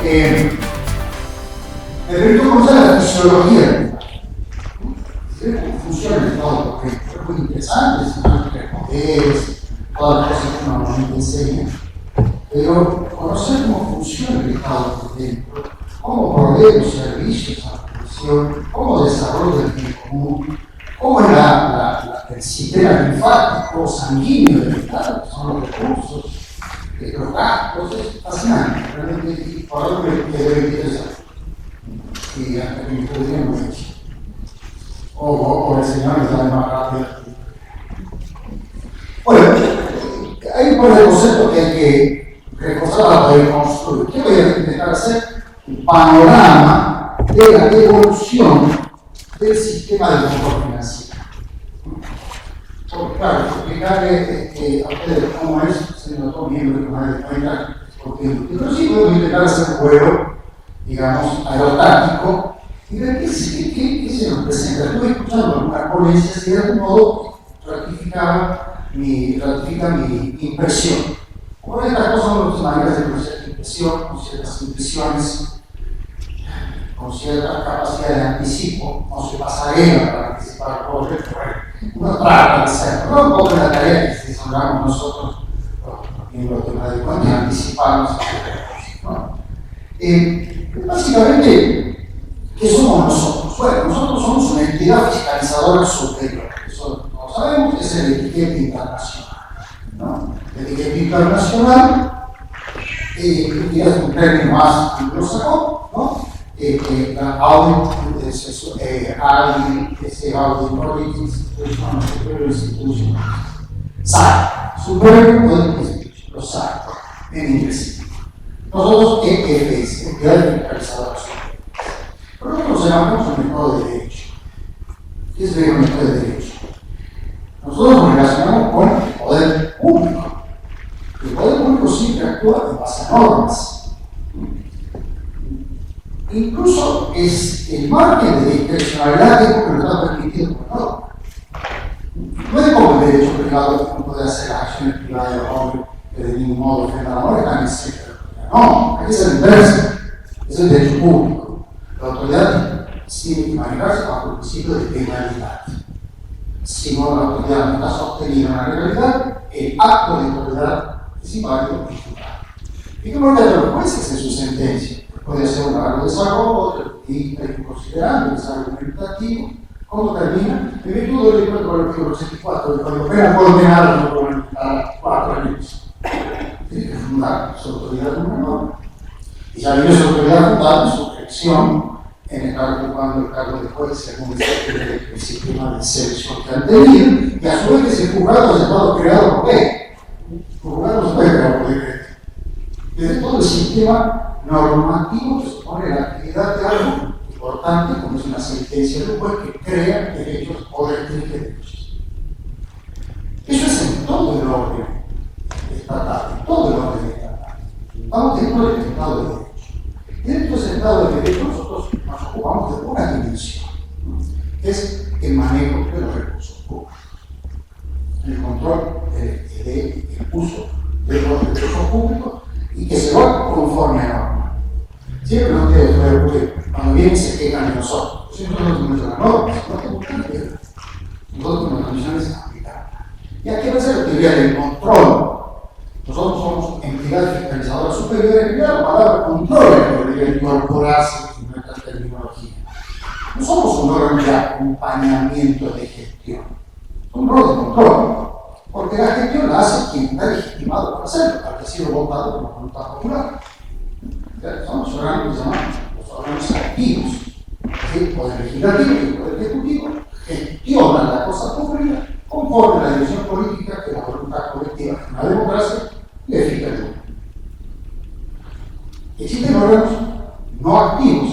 Me permito conocer la fisiología del Estado. Cómo funciona el Estado, porque es muy interesante, poderes, todas las cosas que normalmente enseñan. Pero conocer cómo funciona el Estado por dentro, cómo provee los servicios a la población, cómo desarrolla el bien común, cómo es el sistema linfático sanguíneo del Estado, que son los recursos, los gastos, es fascinante, realmente, por algo que debe interesar. Y hasta que me podrían no hecho. O el señor está de más rápido. Bueno, hay un par de conceptos que hay que reforzar para poder construir. ¿Qué voy a intentar hacer? Un panorama de la evolución del sistema de control financiero. Porque, claro, explicarle a ustedes cómo es, siendo todo miembro de más de cuenta, pero sí puedo intentar hacer un juego, digamos, aerotáctico, y ver qué se nos presenta. Estuve escuchando algunas ponencias y de algún modo ratifica mi impresión. Por estas cosas son muchas maneras de conocer impresión, con ciertas impresiones, con cierta capacidad de anticipo, con su pasarela para anticipar todo el uno trata de hacerlo, no un poco la tarea que desarrollamos nosotros, los miembros de Radio Cuenta, y anticiparnos a cosas, ¿no? Básicamente, ¿qué somos nosotros? Bueno, nosotros somos una entidad fiscalizadora superior, eso lo sabemos, que es el etiquete internacional, ¿no? El etiquete internacional es un término más anglosajón, ¿no? La audit institution, SAC, Superior Audit Institution, los SAC, en inglés. Nosotros, EFS, Entidad Fiscalizadora Superior. Pero nosotros nos llamamos un Estado de Derecho. ¿Qué es un Estado de Derecho? Nosotros nos relacionamos con el poder público. El poder público siempre actúa en base a normas. Incluso es el margen de discrecionalidad que no está permitido por norma. No es como el derecho privado que no puede hacer las acciones privadas de hombre que de ningún modo ofendan a la están en sector. No, aquí es el inverso, es el derecho público. La autoridad tiene que manejarse bajo el principio de legalidad. Si no, la autoridad no está sostenida en la legalidad, el acto de autoridad es inválido y juzgado. ¿Y qué puede hacer los jueces en su sentencia? Puede ser un largo desarrollo, y hay que considerar el desarrollo argumentativo. ¿Cómo termina? En virtud del decreto del artículo 84 del Código Penal, condenar no pueden dar 4 años. Tiene que fundar su autoridad en una norma. Y ya viene su autoridad fundada en su elección, en el cargo cuando el cargo de juez según el sistema de selección que han tenido, y a su vez ese juzgado ha estado creado por ley. El juzgado no se puede crear por decreto. Desde todo el sistema normativo que supone la actividad de algo importante, como es una sentencia de un juez que crea derechos o restringe derechos. Eso es en todo el orden estatal, en todo el orden estatal. Estamos dentro del Estado de Derecho. Y dentro de ese Estado de Derecho nosotros nos ocupamos de una dimensión, que es el manejo de los recursos públicos, el control del uso de los recursos públicos y que se va conforme a norma. Siempre nos queda que cuando vienen se quejan de nosotros. Siempre nos tenemos las normas, no tenemos que ver. Nosotros tenemos condiciones aplicables. Y aquí va a ser la teoría del control. Nosotros somos entidades fiscalizadoras superiores, y la palabra control debería incorporarse en nuestra terminología. No somos un órgano de acompañamiento de gestión, un rol de control. Porque la gestión la hace quien está legitimado para hacerlo, para que ha sido votado por la voluntad popular. Somos órganos que se llaman los órganos activos. El poder legislativo y el poder ejecutivo gestionan la cosa pública conforme a la dirección política que la voluntad colectiva en una democracia le fija el mundo. Existen órganos no activos,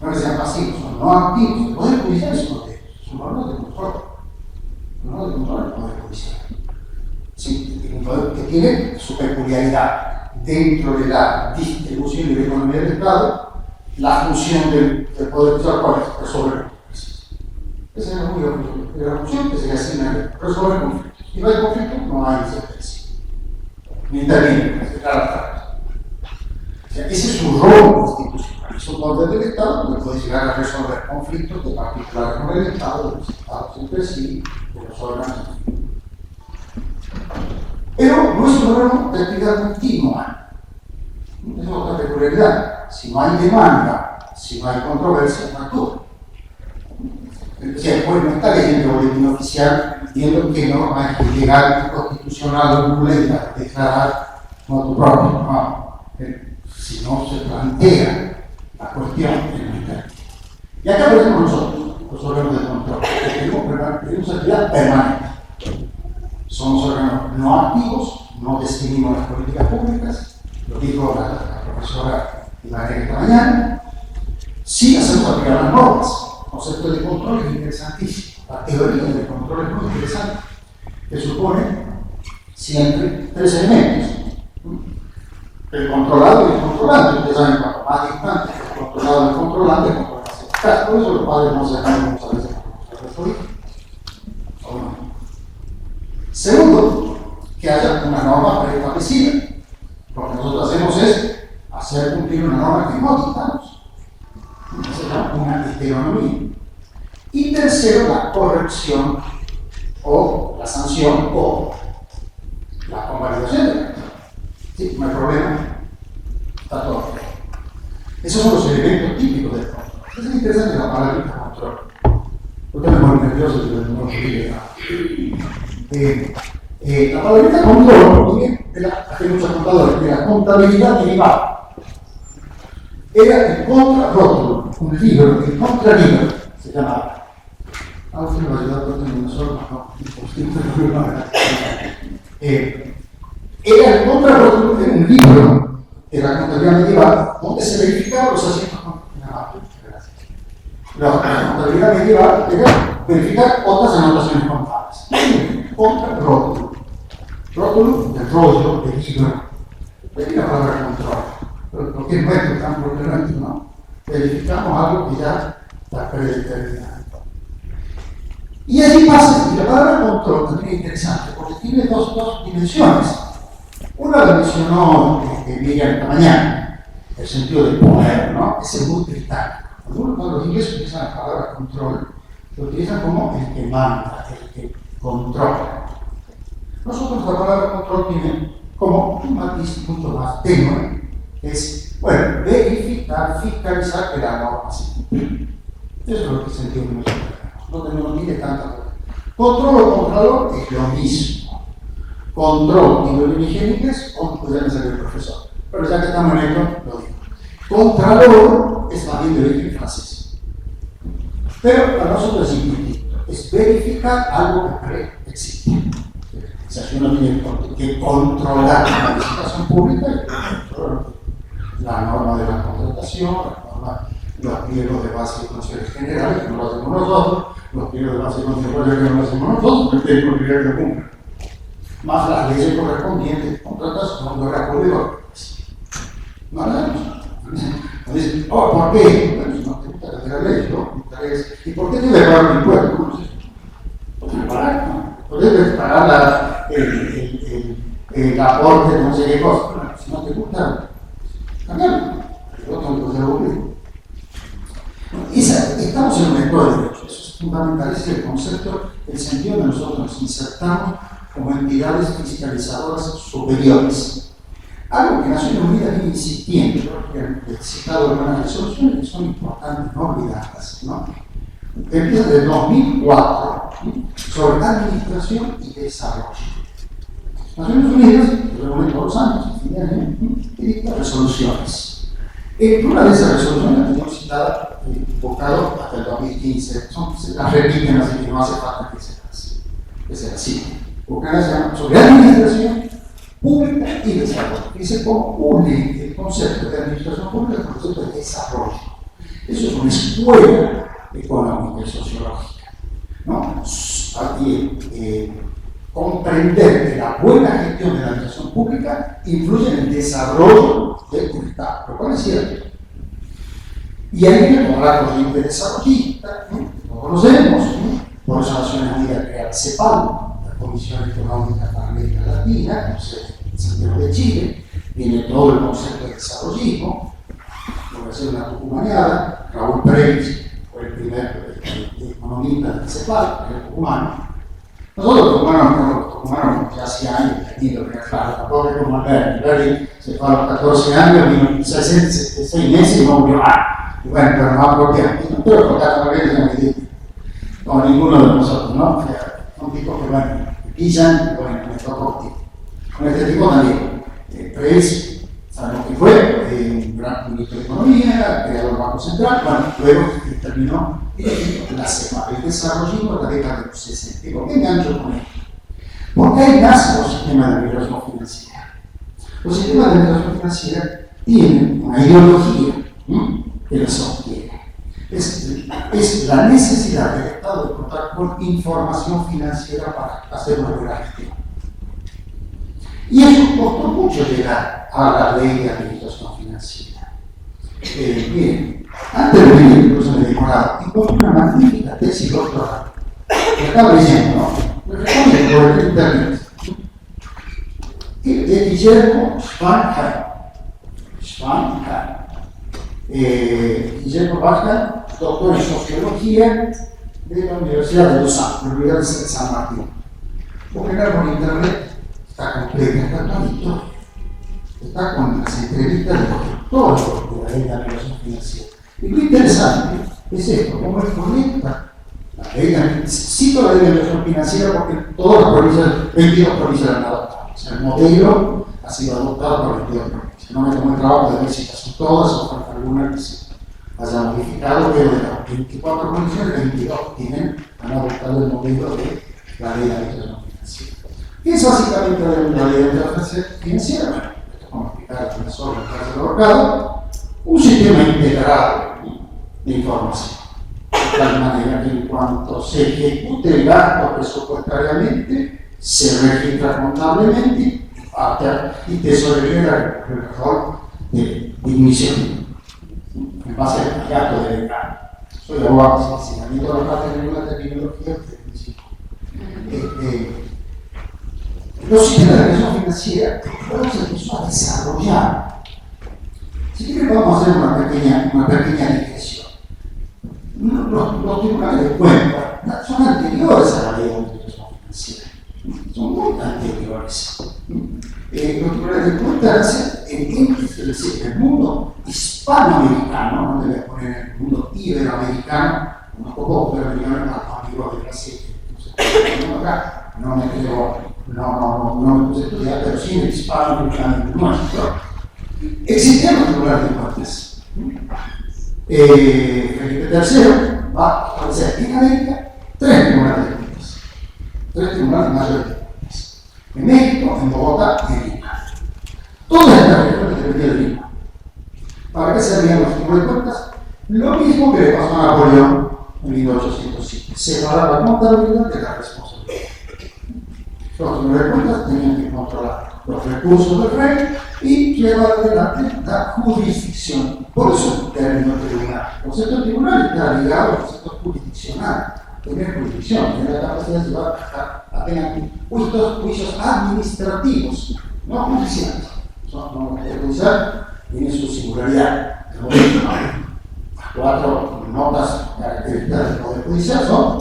no que sean pasivos, son no activos. El poder judicial es uno de ellos, son órganos de control. No de control del poder judicial. Sí, un poder que tiene su peculiaridad. Dentro de la distribución y la economía del Estado, la función del poder judicial es resolver conflictos. Esa es la función que se le asigna a resolver conflictos. Y no hay conflicto, no hay sentencia. Ni interviene, se trata. O sea, ese es su rol constitucional. Es un poder del Estado donde puede llegar a resolver conflictos de particulares con el Estado, de los Estados entre sí, de los órganos. Pero no es un órgano de actividad continua. Es otra peculiaridad. Si no hay demanda, si no hay controversia, no actúa. O sea, pues no está leyendo el boletín oficial viendo qué norma es legal y constitucional o violenta declarar motu propio. No. Si no se plantea la cuestión en el interno. Y acá aparecemos nosotros, los órganos de control, que tenemos actividad permanente. Somos órganos no activos, no definimos las políticas públicas, lo dijo la profesora Ibarra esta mañana. Sí hacemos aplicar las normas. El concepto de control es interesantísimo. La teoría del control es muy interesante, que supone siempre tres elementos. El controlado y el controlante. Ustedes saben, cuanto más distante el controlado del controlante, el control más eficaz. Por eso los padres no se dejan muchas veces con los políticos. ¿O no? Segundo, que haya una norma preestablecida. Lo que nosotros hacemos es hacer cumplir una norma que no dictamos. Se llama una heteronomía. Y tercero, la corrección o la sanción o la convalidación de la norma. Sí, no hay problema. Está todo bien. Esos son los elementos típicos del control. Es interesante la palabra control. Usted me pone nervioso si no lo diga. La palabra control viene de hace muchos contadores, de la contabilidad derivada. Era el contrarótulo, un libro, el contralibro, se llamaba. Ah, usted me va a ayudar con una sola, no, era el contrarótulo de un libro de la contabilidad medieval donde se verificaban los asientos la contabilidad medieval era verificar otras anotaciones contables. Contrarótulo. Rótulo del rollo, del libro. De ahí la palabra control. Porque es nuestro tan problemático, ¿no? Verificamos algo que ya está predeterminado. Y allí pasa, y la palabra control también es interesante, porque tiene dos dimensiones. Una la mencionó Miriam esta mañana, el sentido del poder, ¿no? Es muy británico. Cuando los ingleses utilizan la palabra control, lo utilizan como el que manda, el que controla. Nosotros la palabra control tiene como un matiz mucho más tenue, es, bueno, verificar, fiscalizar que la norma se cumple. Eso es lo que sentimos nosotros. No tiene tanta cosa. Control o controlador es lo mismo. Control y lo higiénico es, ya me salió el profesor, pero ya que estamos en esto, lo digo. Contralor es también de origen francés. Pero para nosotros es distinto. Es verificar algo que preexiste. O sea, si uno tiene que controlar la licitación pública, la norma de la contratación, los pliegos de base y conceptos generales, que no lo hacemos nosotros, los pliegos de base y conceptos que no lo hacemos nosotros, pero el técnico que cumpla. Más las leyes correspondientes de contratación de la pública. No la hacemos. Nos dicen, oh, ¿por qué? Bueno, si no te gusta la ley, ¿no? ¿Y por qué te voy a pagar un impuesto? ¿Cómo se dice? Pues pagar, ¿no? Puedes pagar el aporte de no sé qué cosa. Bueno, si no te gusta, cambiarlo. Yo tengo que ser público. Estamos en un estado de derecho. Eso es fundamental. Ese es el concepto, el sentido de nosotros nos insertamos como entidades fiscalizadoras superiores. Algo que Naciones Unidas viene insistiendo, porque han citado algunas resoluciones que son importantes, no olvidarlas, ¿no? Empieza desde 2004 sobre administración y desarrollo. Naciones Unidas, que reúne todos los años, y dicta resoluciones. Una de esas resoluciones la tenemos citada, invocado hasta el 2015, se las repiten, así que no hace falta que se las citen. Una se llama sobre administración pública y desarrollo. Dice cómo une el concepto de administración pública con el concepto de desarrollo. Eso es una escuela económica y sociológica, ¿no? Comprender que la buena gestión de la administración pública influye en el desarrollo del Estado, lo cual es cierto. Y ahí viene con la corriente desarrollista, ¿no? Lo conocemos, ¿no? Por eso Naciones Unidas crea el CEPAL, la Comisión Económica para América Latina, no sé, Santiago de Chile, viene todo el concepto de desarrollismo, por hacer una tucumaneada. Raúl Previs fue el primer economista del CEPAL, el tucumano. Nosotros los tucumanos ya hace años teniendo que claro, tampoco es como Alberti se fue a los 14 años, vino 6 meses y no murió más. Y bueno, pero no apropiadamente, no creo que los Alberti no me digan, como ninguno de nosotros, ¿no? O sea, son tipos que, bueno, pillan, bueno, me tocó con este tipo también. Previs, sabemos que fue un gran ministro de Economía, creador del Banco Central, bueno, luego terminó la CEPA, el desarrollismo de la década de los 60. ¿Por qué engancho con esto? Porque ahí nacen los sistemas de regulación financiera. Los sistemas de regulación financiera tienen una ideología que la sostiene. Es la necesidad del Estado de contar con información financiera para hacer una buena gestión. Y eso costó mucho llegar a la ley de administración financiera. Bien, antes de venir incluso en el doctorado, encontré una magnífica tesis doctoral que estaba leyendo, ¿no? Lo recomiendo por el internet. De Guillermo Schwanheim. Guillermo Schwanheim, doctor en sociología de la Universidad de Lausanne, la Universidad de San Martín. Busquen por internet. Está completa, está todito, está con las entrevistas de los doctores de la ley de administración financiera. Y lo interesante es esto, cómo es conecta la ley de cito la ley de administración financiera porque todas las provincias, 22 provincias han adoptado. O sea, el modelo ha sido adoptado por 22 provincias. No me tomo el trabajo de ver si son todas o falta alguna que se haya modificado, pero de las 24 provincias, 22 han adoptado el modelo de la ley de administración financiera. ¿Qué es básicamente la ley de administración financiera? Bueno, esto es como explicar el profesor del Mercado, un sistema integrado de información, de tal manera que en cuanto se ejecute el gasto presupuestariamente, se registra contablemente y te sobreviene el rol de ignición en base al gasto de mercado. Soy abogado, si a mí toda la parte de la terminología los sistemas de regulación financiera luego se empezó a desarrollar. Si quieren vamos a hacer una pequeña digresión. Los tribunales de cuentas son anteriores a la ley de administración financiera. Son muy anteriores. Los tribunales de cuentas nacen en el mundo hispanoamericano, no te voy a poner en el mundo iberoamericano, unos pocos iberoamericanos más amigos de Brasil. Acá no me creo. No me puse a estudiar, pero sí en el hispanoamericano nuestro. Existían los tribunales de cuentas. Felipe III va a establecer en América 3 tribunales de cuentas. 3 tribunales mayores de cuentas. En México, en Bogotá y en Lima. Todas estas regiones dependían de Lima. ¿Para qué servían los tribunales de cuentas? Lo mismo que le pasó a Napoleón en 1807. Separar la contabilidad de la responsabilidad. Los tribunales de cuentas tenían que controlar los recursos del rey y llevar adelante la jurisdicción. Por eso el término tribunal. El concepto de tribunal está ligado al concepto jurisdiccional. Tener jurisdicción, tener la capacidad de llevar a tener juicios administrativos, no judiciales. El judicial tiene su singularidad. Las 4 notas características del Poder Judicial son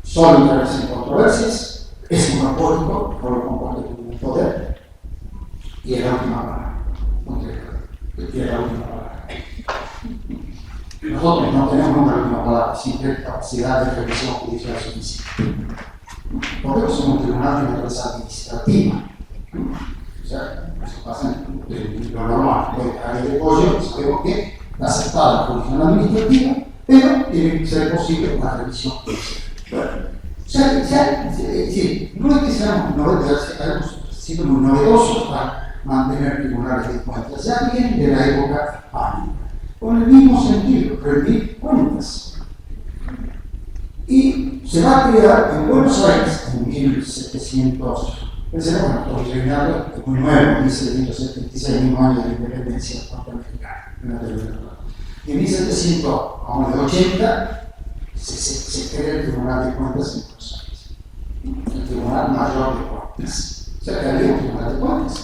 solo interés en controversias. Es monopólico, no lo comparte con el poder, y es la última palabra. Nosotros no tenemos una última palabra, siempre capacidad de revisión judicial suficiente. Porque no somos un tribunal de naturaleza administrativa. O sea, eso pasa en lo normal. Hay de pollo, sabemos que está aceptada la jurisdicción administrativa, pero tiene que ser posible una revisión judicial. No es que seamos siendo muy novedosos para mantener tribunales de cuentas, ya vienen de la época hispánica, con el mismo sentido, rendir cuentas. Y se va a crear en Buenos Aires en 1700, bueno, estoy terminando, es muy nuevo, 1776, mismo año de la independencia norteamericana. En 1780 se crea el Tribunal de Cuentas en Buenos Aires, el Tribunal Mayor de Cuentas. O sea, que había un Tribunal de Cuentas.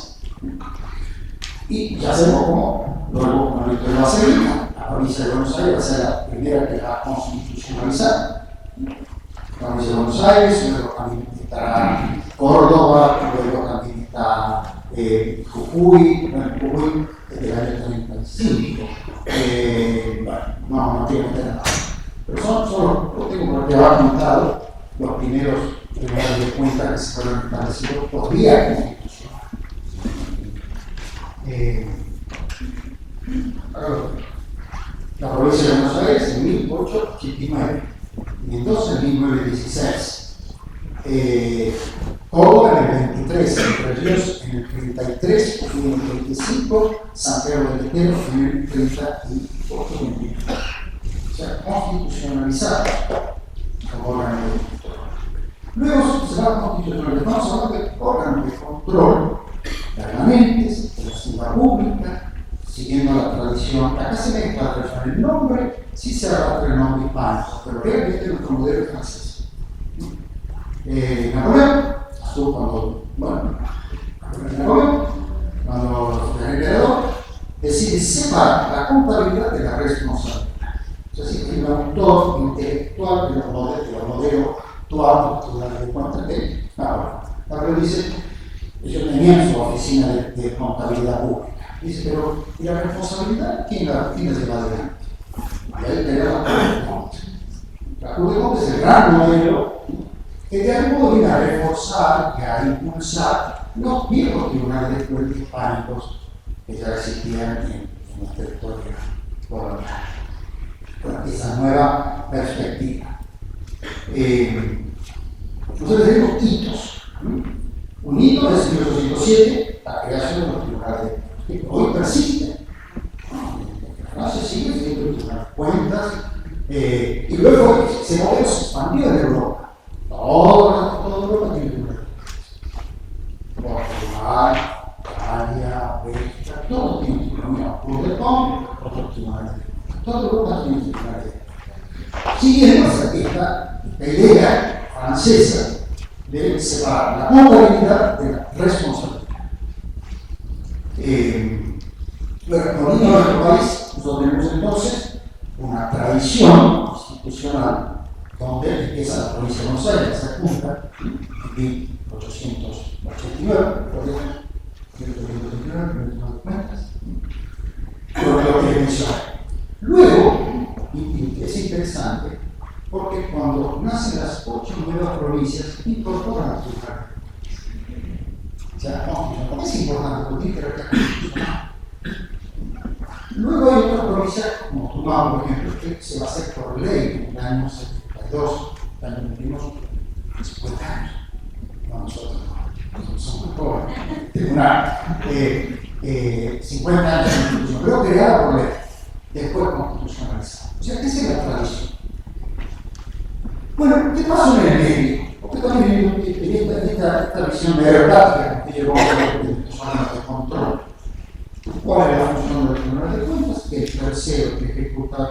Y ya sabemos cómo luego con la va a seguir. La provincia de Buenos Aires va a ser la primera que va a constitucionalizar. La provincia de Buenos Aires, luego también estará Córdoba, luego también está Jujuy, Jujuy desde el año 35. Bueno, no tiene que nada. Pero son los tengo por llevar contado los primeros tribunales de cuentas que se fueron establecidos por vía constitucional. La provincia de Buenos Aires en 1889 y entonces en 1916. Córdoba en el 23, Entre Ríos en el 33 y en el 35, Santiago del Estero en el 38 y 21. O sea, constitucionalizado como órgano de control. Luego se va a constitucionalizar, estamos hablando de órganos de control permanentes de la Hacienda Pública, siguiendo la tradición. Acá se ve la tradición, el nombre sí se adapta el nombre hispánico, pero realmente nuestro modelo es francés. Napoleón, cuando el emperador decide separar la contabilidad de la responsabilidad. Es decir, que el autor intelectual de los modelos actuales de cuentas de Napoleón dice, ellos tenían su oficina de contabilidad pública. Dice, pero ¿y la responsabilidad? ¿Quién la lleva adelante? Y ahí tenemos la Corte de Contas. La Corte de Contas es el gran modelo que de algún modo viene a reforzar y a impulsar los viejos tribunales de cuentas hispánicos que ya existían en el territorio colonial. Bueno, esa nueva perspectiva. Nosotros tenemos hitos. Un hito es el 1807, la creación de los tribunales de cuentas, que hoy persisten. En Francia sigue siendo el tribunal de cuentas, y luego ese modelo se expandió en Europa. Toda Europa tiene tribunales de cuentas. Portugal, Italia, Bélgica, todos tienen tribunales. Otros tribunales de cuentas. Toda Europa tiene tribunales de cuentas. Siguiendo esta idea francesa de separar la contabilidad de la responsabilidad. Bueno, en nuestro país, nosotros tenemos entonces una tradición institucional donde empieza la provincia de Buenos Aires, se junta en 1889, por lo que mencioné. Luego, y es interesante, porque cuando nacen las 8 nuevas provincias, incorporan a su cargo. O sea, no es importante, porque tiene que ver con la constitución. Luego hay otras provincias, como Tucumán, por ejemplo, que se va a hacer por ley en el año 72, el año cumplimos 50 años. No, nosotros no, somos muy jóvenes. Tribunal, 50 años de constitución, pero creada por ley, después constitucionalizada. O sea, esa es la tradición. Bueno, ¿qué pasó en el medio? Porque también en esta visión de verdad que llevó a los órganos de control. ¿Cuál es la función de los tribunales de cuentas? Que el tercero que ejecuta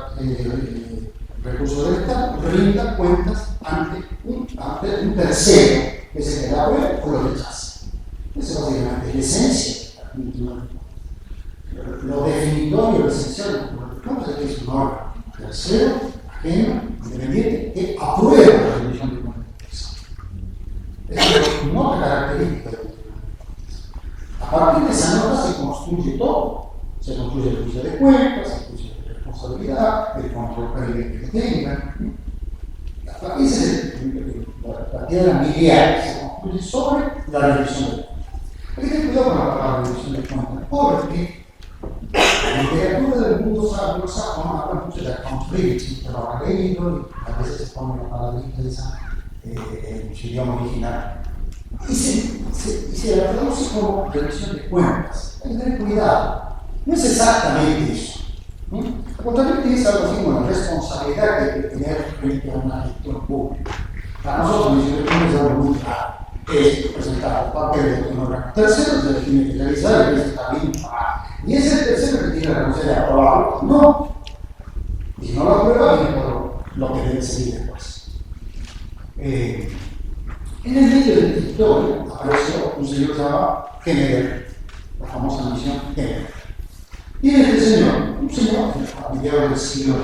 recursos del Estado rinda cuentas ante un tercero que se le da o lo rechaza. Esa es básicamente la esencia del tribunal de cuentas. Lo definitorio, lo esencial del tribunal de cuentas es que es un órgano tercero, ajeno, independiente, que aprueba la rendición de cuentas. Esa es una nota característica del tribunal de cuentas. A partir de esa nota se construye todo. Se construye el juicio de cuentas, el juicio de responsabilidad, el control previo que tenga. Esa es la piedra miliar que se construye sobre la rendición de cuentas. Hay que tener cuidado con la palabra rendición de cuentas, porque la literatura del mundo anglosajón habla mucho de accountability, que lo habrá leído y a veces se pone la palabra inglesa en su idioma original. Y se la traduce como rendición de cuentas. Hay que tener cuidado. No es exactamente eso. La contabilidad es algo así como la responsabilidad que hay que tener frente a una gestión pública. Para nosotros, la gestión pública es algo muy claro. Es presentar el papel de un órgano tercero, se le tiene que realizar y está bien pagado. Y es el tercero que tiene la posibilidad de aprobarlo. No. Y si no lo aprueba, viene por lo que debe seguir después. En el medio de la historia apareció un señor que se llamaba Kenner, la famosa misión Kenner. Y este señor, un señor a mediados del siglo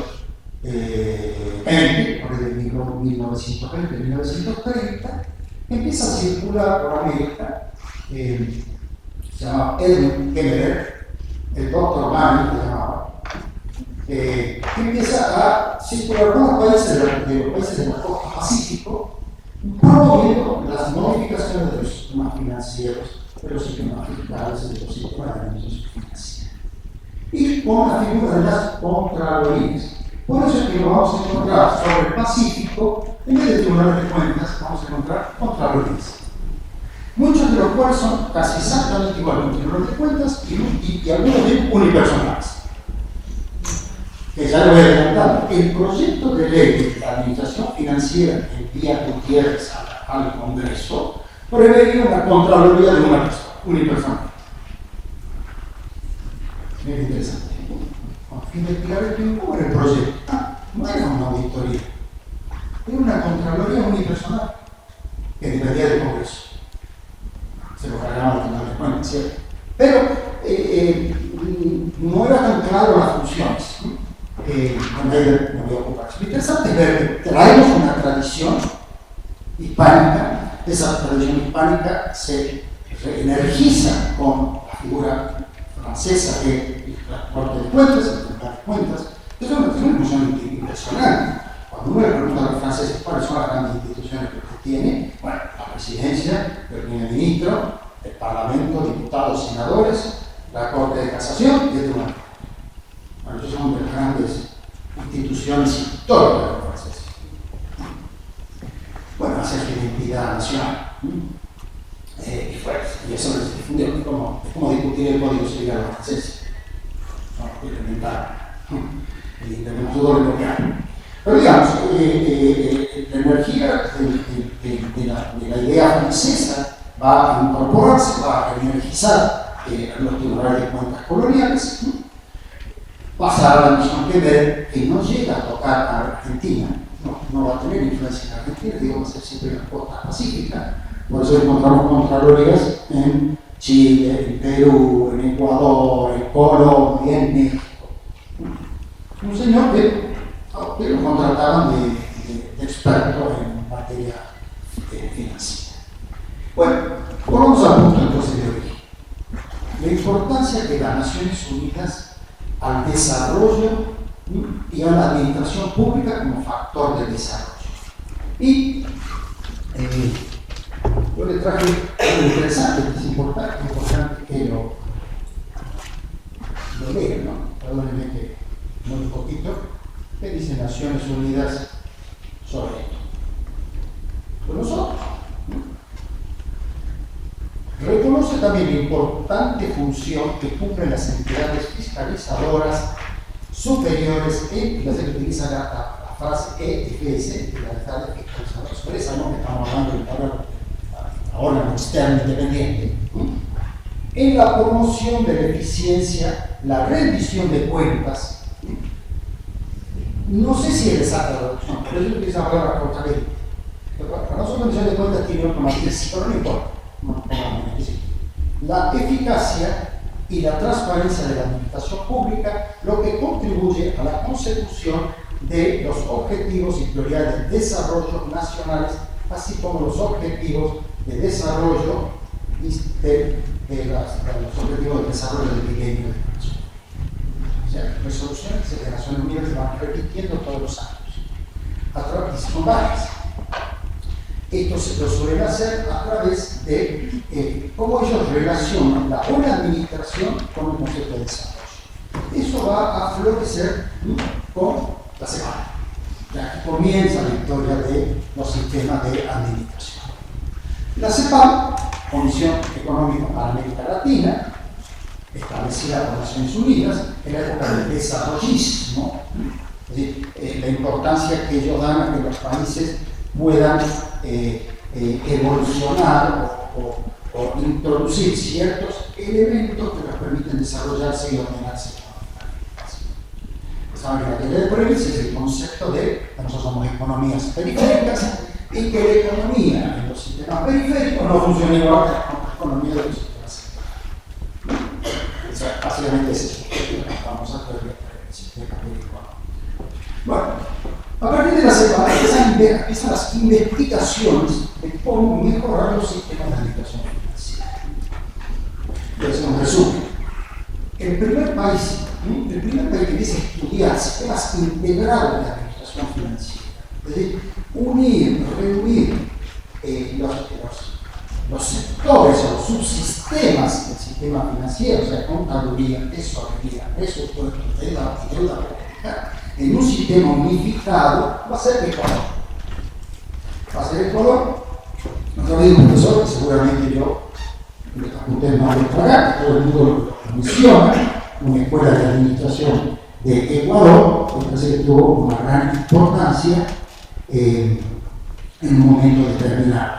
XX, por el 1920, 1930, empieza a circular por América, se llama Edwin Kemmerer, el Dr. Manning que llamaba, que empieza a circular por los países de la costa Pacífico, promoviendo las modificaciones de los sistemas financieros, de los sistemas fiscales, de los sistemas de administración financiera. Y con la figura de las contralorías. Por eso es que lo vamos a encontrar sobre el Pacífico, en vez de tribunales de cuentas, vamos a encontrar contralorías. Muchos de los cuales son casi exactamente igual a los tribunales de cuentas y algunos de ellos unipersonales. Que ya lo voy adelantando. El proyecto de ley de la administración financiera que envía Gutiérrez al Congreso preveía una contraloría de una persona, unipersonal. Muy interesante. A fin de tirar el tiempo era el proyecto. No era una auditoría, era una contraloría unipersonal que dependía del Congreso. Se lo cargaba al Tribunal de Cuentas, ¿cierto? Pero no era tan claro las funciones. Con ella me voy a ocupar. Lo interesante es ver que traemos una tradición hispánica. Esa tradición hispánica se reenergiza con la figura francesa de la Corte de Cuentas, el Tribunal de Cuentas. Es una función impresionante. Cuando uno le pregunta a los franceses cuáles son las grandes instituciones que usted tiene, bueno, la presidencia, el primer ministro, el parlamento, diputados, senadores, la Corte de Casación y el Tribunal. Bueno, esos son las grandes instituciones históricas de los franceses. Bueno, hacia su identidad nacional. Y eso les difundió. Es como discutir el código civil a los franceses. No, implementar. Tenemos todo lo que hay. Pero digamos, la energía de la idea francesa va a incorporarse, va a energizar los tribunales de cuentas coloniales, pasar a la misión que no llega a tocar a Argentina, no va a tener influencia en Argentina, digamos, va a ser siempre en la costa pacífica. Por eso encontramos contralorías en Chile, en Perú, en Ecuador, en Colombia, en México. Un señor que lo contrataban de experto en materia financiera. Bueno, volvamos al punto entonces de origen. La importancia que da Naciones Unidas al desarrollo y a la administración pública como factor de desarrollo. Y yo le traje algo interesante, que es importante que lo lean, ¿no? Perdónenme que muy poquito. ¿Qué dice Naciones Unidas sobre esto? Pues nosotros. Reconoce también la importante función que cumplen las entidades fiscalizadoras superiores y la que utiliza la frase EFS, entidades fiscalizadoras superiores, sabemos que estamos hablando de órgano externo independiente, en la promoción de la eficiencia, la rendición de cuentas. No sé si es exacta la traducción, pero yo utilizo la palabra accountability. Para nosotros la rendición de cuentas tiene otro matiz, pero no importa. La eficacia y la transparencia de la administración pública, lo que contribuye a la consecución de los objetivos y prioridades de desarrollo nacionales, así como los objetivos de desarrollo los objetivos de desarrollo del milenio de Naciones. O sea, resoluciones de Naciones Unidas se van repitiendo todos los años. A través de varias. Esto se lo suelen hacer a través de cómo ellos relacionan la buena administración con el concepto de desarrollo. Eso va a florecer con la semana. Ya comienza la historia de los sistemas de administración. La CEPAL, Comisión Económica para América Latina, establecida por Naciones Unidas en la época del desarrollismo, es decir, la importancia que ellos dan a que los países puedan evolucionar o introducir ciertos elementos que les permiten desarrollarse y ordenarse. Saben que la teoría de Previs es el concepto de que nosotros somos economías periféricas y que la economía en los sistemas periféricos no funciona igual que la economía de los sistemas centrales. Básicamente es eso. A partir de la semana empiezan las investigaciones de cómo mejorar los sistemas de administración financiera. Entonces, un resumen. El primer país que empieza a estudiar sistemas integrados de administración financiera, es decir, reunir los sectores o los subsistemas del sistema financiero, o sea, contaduría, tesorería, presupuesto, deuda pública, en un sistema unificado, va a ser Ecuador. Va a ser Ecuador. Otro día un profesor, que seguramente yo apunté el nombre para acá, que todo el mundo lo menciona, una escuela de administración de Ecuador, que parece que tuvo una gran importancia en un momento determinado.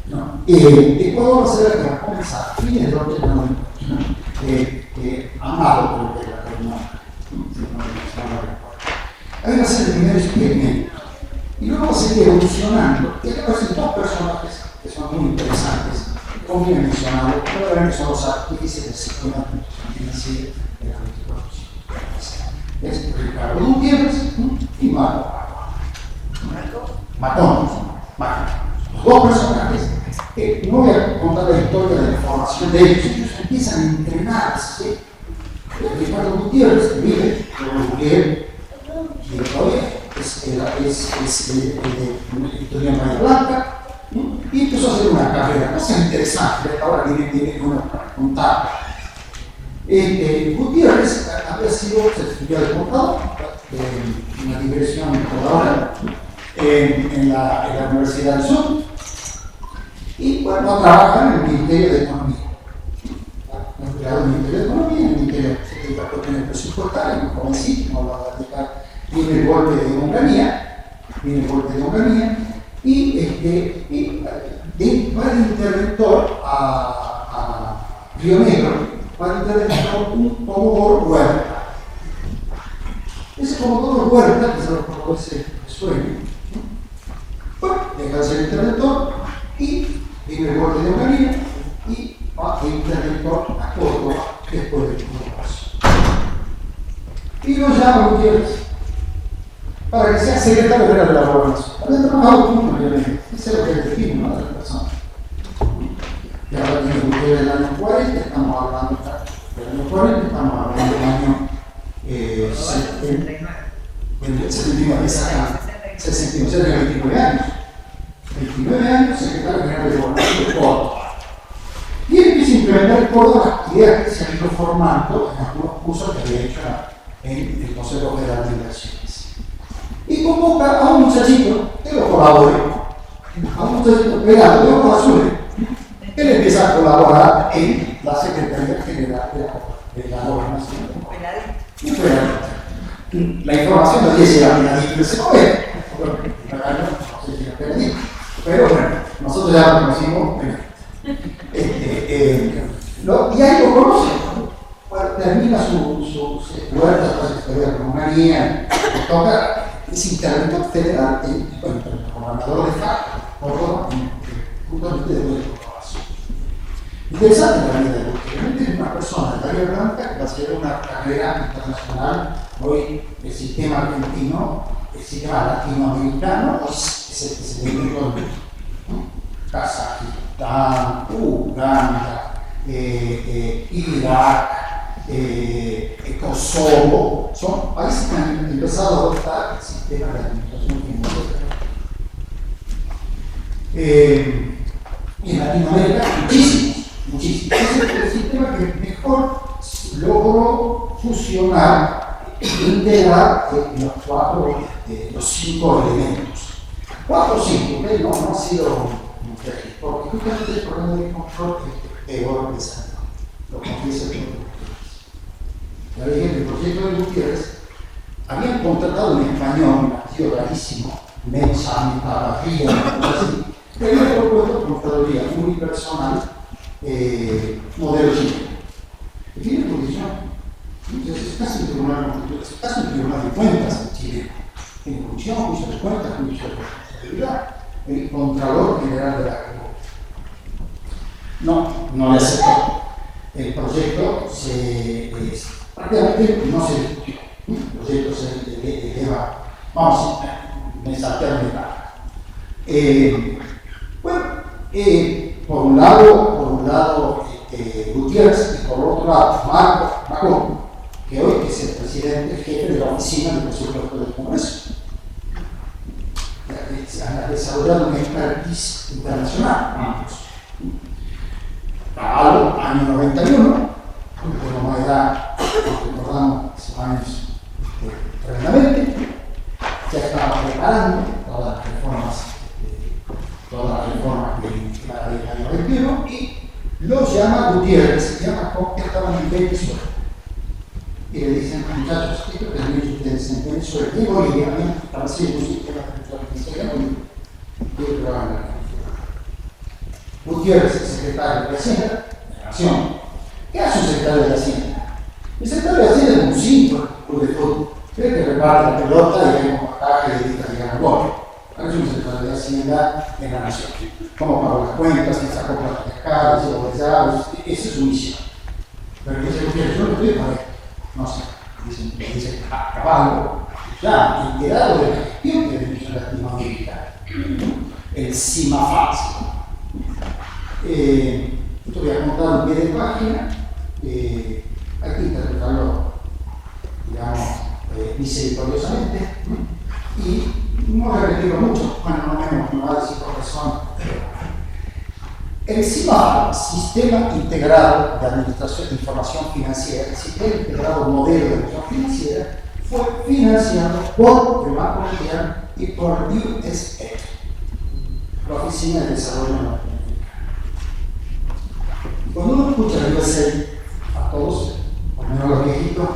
¿No? Ecuador va a ser el que va a comenzar a fines de los 80, Amado, creo que era el nombre. Ahí va a ser el primer experimento. Y luego va a seguir evolucionando. Y acá aparecen dos personajes que son muy interesantes. Como bien mencionado, probablemente son los artífices del sistema de administración financiera de la 24. Es Ricardo Gutiérrez y Marco Matón. Los dos personajes, no voy a contar la historia de la formación de ellos empiezan a entrenarse. Ricardo Gutiérrez, que vive, y todavía es estudió en Bahía Blanca, y empezó a hacer una carrera, cosa interesante, ahora viene uno para contar. Gutiérrez había sido certificado de contador en una diversión contadora en la Universidad del Sur, y bueno, trabaja en el Ministerio de Economía. Empleado del Ministerio de Economía, en el Ministerio de Cuestiones Presupuestarias, un jovencito, no lo va a dejar. Viene el golpe de Onganía, y va el interventor a Río Negro, va el interventor un Comodoro Huerta. Ese Comodoro Huerta, que se lo colocó ese sueño, bueno, deja de ser interventor y viene el golpe de Onganía y va el interventor a Córdoba después del Congreso. Y lo llama Gutiérrez para que sea secretario general de la gobernación. Había trabajado juntos, obviamente. Ese es lo que define, ¿no?, de la persona. Y ahora tiene Gutiérrez del año 40, estamos hablando del año 40, estamos hablando del año 79, exactamente. 29 años. 29 años, secretario general de la gobernación de Córdoba. Y él empieza a implementar en Córdoba las ideas que se han ido formando en algunos cursos que había hecho en el Consejo Federal de Inversiones. Y convoca a un muchachito que lo colabore, a un muchachito pegado de ojos azules. Él empieza a colaborar en la Secretaría General de la Gobernación. Y la información no tiene que ser peladito, se puede. No sé si era peladito, pero bueno, nosotros ya lo conocimos. Y ahí lo conocen. Bueno, termina su huerta, su historia con María, le toca. Es interventor federal, el gobernador de facto, Córdoba, justamente de la comprobación. Interesante la vida de Gutiérrez, es una persona de Bahía Blanca que va a hacer una carrera internacional. Hoy el sistema argentino, el sistema latinoamericano, es el que se ve en todo el mundo. Kazajistán, Uganda, Irak, Kosovo, son países que han empezado a adoptar el sistema de administración financiera. Y en Latinoamérica, muchísimos. Es el sistema que mejor logró fusionar e integrar los 5 elementos. 4 o 5, no ha sido mucho, porque justamente el problema de control es peor que esa, lo confiesa el problema. Ya dije que el proyecto de Gutiérrez habían contratado un español, un partido rarísimo, Mensa, Mitad, así, que había propuesto contaduría unipersonal, modelo chileno. Y tiene condición. Entonces, es casi un tribunal de cuentas en Chile. Tiene función, juicio de cuentas, juicio de responsabilidad. El Contralor General de la República. No le aceptó. El proyecto prácticamente no se discutió. El proyecto se eleva. Vamos, me salté a mi cara. Bueno, por un lado Gutiérrez y por otro lado Marco Macron, que hoy es el presidente jefe de la oficina del presupuesto del Congreso. Han desarrollado una expertise internacional. Caballo, año 91, como edad, recordamos esos años tremendamente, ya estaba preparando todas las reformas de la ley del año 21 y los llama Gutiérrez, se llama porque estaban en Venezuela. Y le dicen, muchachos, esto que han hecho ustedes en Venezuela, en Bolivia, para hacer un sistema de Bolivia, y el programa de la Gutiérrez, el secretario de Hacienda, de la Nación. ¿Qué hace un secretario de Hacienda? El secretario de Hacienda es un simple club de fútbol. Cree que reparte la pelota y hay un ataque y grita que gana gol. Es un secretario de Hacienda en la Nación. Cómo pagó las cuentas, si sacó plata de escala, si lo llaves, esa es su misión. Pero que se Gutiérrez, yo no estoy para esto. No sé, dice Caballo, ya enterado de la gestión que de la Latinoamérica, el CIMAFAX. Esto voy a contar un pie de página, hay que interpretarlo, digamos, misericordiosamente, y no repetirlo mucho, bueno, no va a decir por razón. El CIMAFA, Sistema Integrado de Administración de Información Financiera, el Sistema Integrado Modelo de Administración Financiera, fue financiado por el Banco Mundial y por USAID, la Oficina de Desarrollo Norteamericano. Cuando uno escucha el USAID, a todos, por lo menos los viejitos,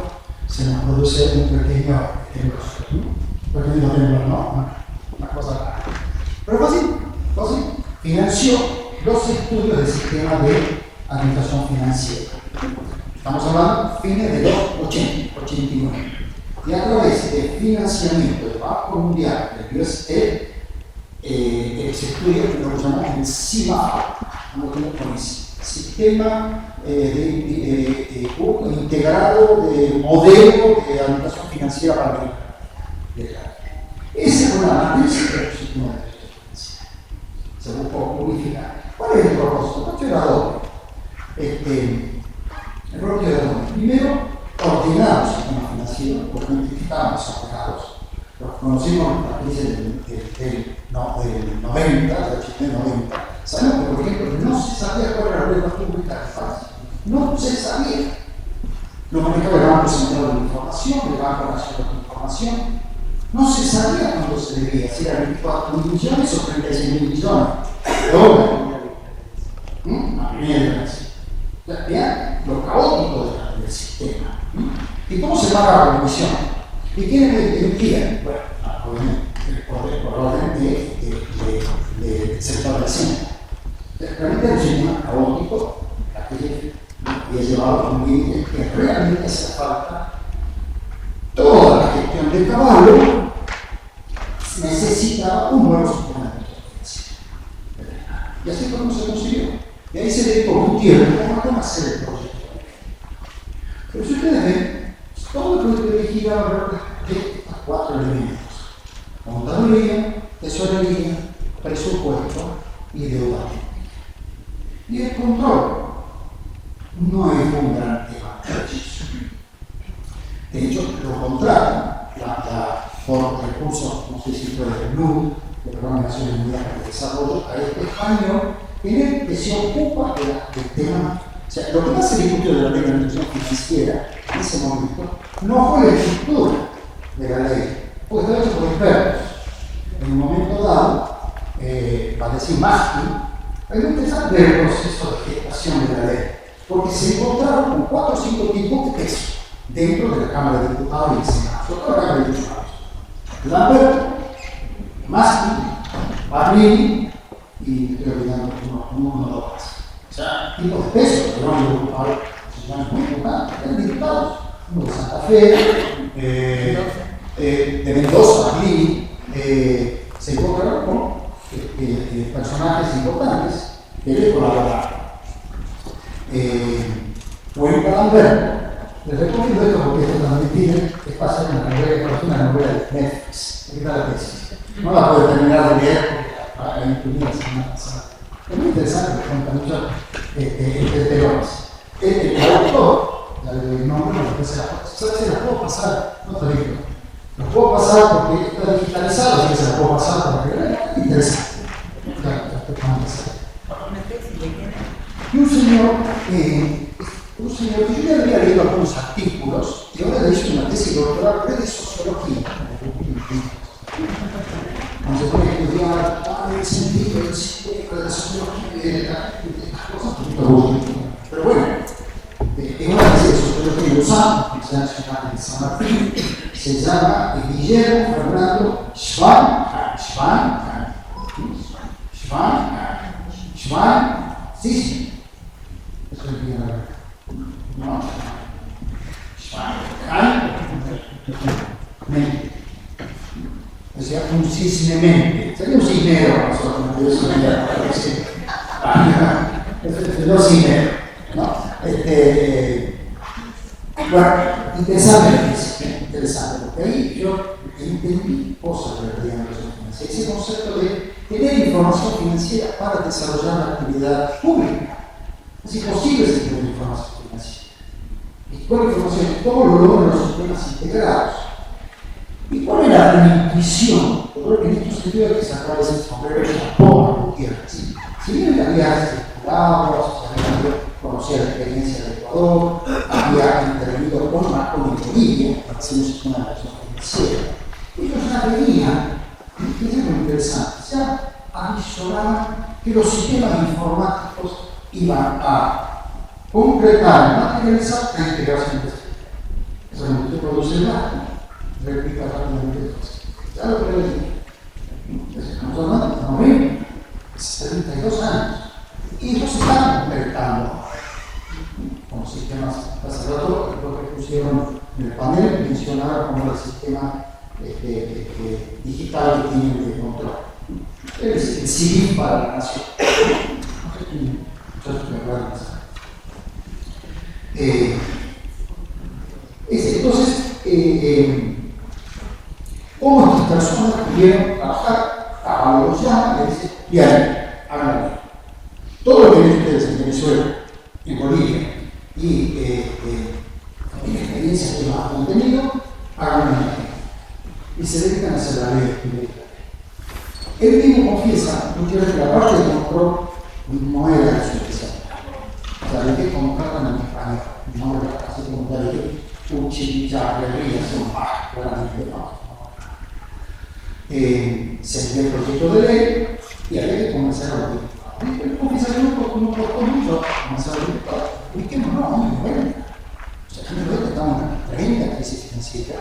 se nos produce un pequeño temblor, ¿no? Una cosa rara. Pero fácil, financió los estudios del sistema de administración financiera. Estamos hablando de fines de los 89. Y a través del financiamiento del Banco Mundial, del USAID, se estudia lo que llamamos el CIMAFA, Sistema Integrado de Modelo de Administración Financiera para América. Esa fue la matriz del sistema de administración financiera. Se buscó unificar. ¿Cuál es el propósito? El propósito era doble. El propósito era doble. Primero, ordenar el sistema financiero, porque estábamos sacados. Los conocimos a crisis del 90, del 90. Sabemos que, por ejemplo, no se sabía cuál era la regla pública de fácil. No se sabía. Lo manejaba el Banco Central de Información, el Banco Nacional de Información. No se sabía cuándo se debía, si eran 24 millones o 36 millones de dólares. Vean lo caótico del sistema. ¿Y cómo se paga la comisión? ¿Y quiénes emitían? Bueno, obviamente, por orden del sector de Hacienda. Realmente era un sistema caótico, que había llevado a un límite que realmente hace falta. Toda la gestión del caballo necesitaba un nuevo sistema de administración financiera. Y así fue como se consiguió. Y ahí se dedicó Gutiérrez a hacer el proyecto. Pero si ustedes ven, todo el proyecto giraba alrededor de estos 4 elementos: contaduría, tesorería, presupuesto y deuda. Y el control no es un gran tema. De hecho, lo contrario, por recursos, no sé si fue del PNUD, del Programa de Naciones Unidas para el Desarrollo, a este español, que se ocupa del tema. O sea, lo que más se discutió de la ley de administración financiera en ese momento no fue la estructura de la ley, fue estaba hecho por expertos. En un momento dado, va a decir Maskin, hay un interesante el proceso de gestación de la ley, porque se encontraron con 4 o 5 tipos de textos dentro de la Cámara de Diputados y del Senado, sobre todo la Cámara de Diputados. Lambert, Maskin, Barnini y estoy olvidando uno o dos más. O sea, tipos de peso, que no han ocupado, se llaman muy importantes, eran diputados, uno de Santa Fe, de Mendoza, Barnini, se encontraron con personajes importantes que les colaboraron. Cuenca Lambert, Les recomiendo esto porque esto también tiene que pasar una novela de Netflix. ¿Qué tal la tesis? No la puedo terminar de leer porque la imprimí la semana pasada. Es muy interesante, porque cuenta mucho teorías. El autor, el nombre, se la puedo pasar, no te digo. Lo puedo pasar porque está digitalizado, así que se la puedo pasar porque es interesante. Y un señor que yo ya había leído algunos artículos y ahora le hizo una tesis doctoral de sociología. Cuando se puede estudiar el sentido del sistema de la sociología y de las cosas, un poquito aburrido. Pero bueno, en una tesis de sociología de Lausanne, Universidad Nacional de San Martín, se llama Guillermo Fernando Schwann, sí. Eso es bien la no, o sea, un cisnemente. Sería un cisnero, nosotros, no cisnero, ¿no? Bueno, interesante, porque ahí yo entendí cosas de la realidad financiera. Ese concepto de tener información financiera para desarrollar la actividad pública. Es imposible tener información financiera. ¿Y cuál información? ¿Cómo lo logran los sistemas integrados? ¿Y cuál era la intuición? Yo creo que en este sentido hay que sacar ese sombrero de la poca de tierra. Si bien había estudiado, conocía la experiencia del Ecuador, había intervenido con Bolivia para hacer un sistema de acción financiera. Ellos ya venían, que es muy interesante, ya avisoraban que los sistemas informáticos iban a concretar, materializar la integración de este. Eso es lo que produce el dato, replica rápidamente cosas. Ya lo prevé. Estamos hablando de 90, 72 años. Y ellos están concretando con sistemas. Hace rato lo que pusieron en el panel mencionaba como el sistema digital que tienen de control. El civil para la nación. Entonces, ¿cómo estas personas pudieron trabajar? Ahora los llaman y dicen, bien, háganlo. Todo lo que ven ustedes en Venezuela, en Bolivia y en experiencias que más han tenido, háganlo en México. Y se dedican a hacer la ley. Él mismo confiesa muchas veces que la parte de control no era su especialidad. O sea, hay que comprarla en España, no era así como tal que utilizar guerrillas son claramente no. Se envió el proyecto de ley y había que comenzar a ley. Él confiesa que no costó mucho comenzar a ley. ¿Por qué no? No, muy bueno. O sea, en el 90 estaba en una tremenda crisis financiera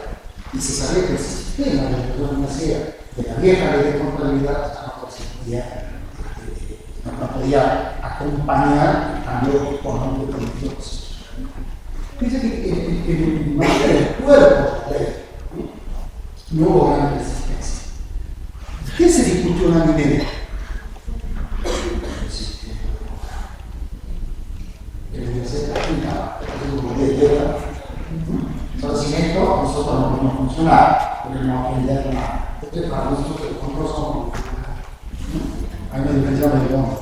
y se sabía que el sistema de la educación financiera de la vieja ley de contabilidad no podía acompañar el cambio económico y político. Dice que en materia del cuerpo de la ley no hubo gran resistencia. ¿Qué se discutió en la minera? Que debe ser entonces, sin esto, nosotros no podemos funcionar, porque no aprender nada. Esto es para nosotros el control somos. Hay una diferencia de idiomas.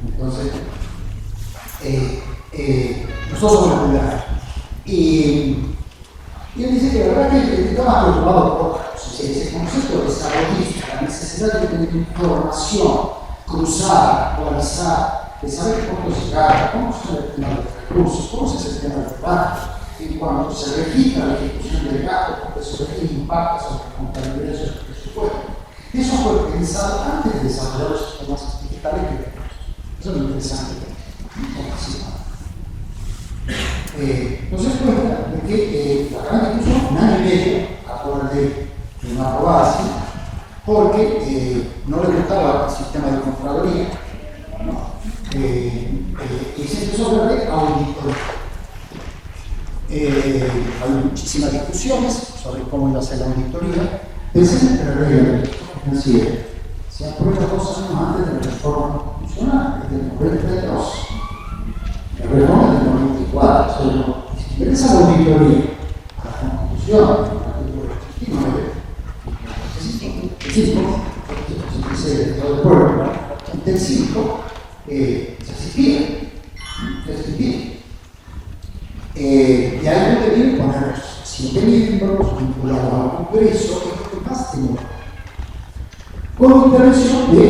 Entonces, nosotros somos la primera. Y él dice que la verdad que estaba preocupado por otra cosa. Ese concepto de desarrollista, la necesidad de tener información cruzada, polarizada, de saber cómo llegar, cómo se el tema de los recursos, cómo se hace el tema del trabajo. Y cuando se registra la ejecución del gasto, porque eso impacta sobre la contabilidad y sobre el presupuesto. Eso fue pensado antes de desarrollar los sistemas digitales que tenemos. Eso es lo interesante. Nos das cuenta de que la gran discusión, un año y medio, a la ley de no aprobarse, porque no le gustaba el sistema de Contraloría, ¿no? Y se empezó a hablar de auditoría. Hay muchísimas discusiones sobre cómo iba a ser la auditoría. Pensé que la ley de la financiera se aprueba 2 años antes de la reforma constitucional, es del 92, la reforma del 94, o sea, si quieres esa auditoría a la Constitución, el artículo 89, el del pueblo, del 5, se asistía. Y ahí donde vienen poner 7 miembros vinculados al Congreso, que es lo que más tenemos, con intervención de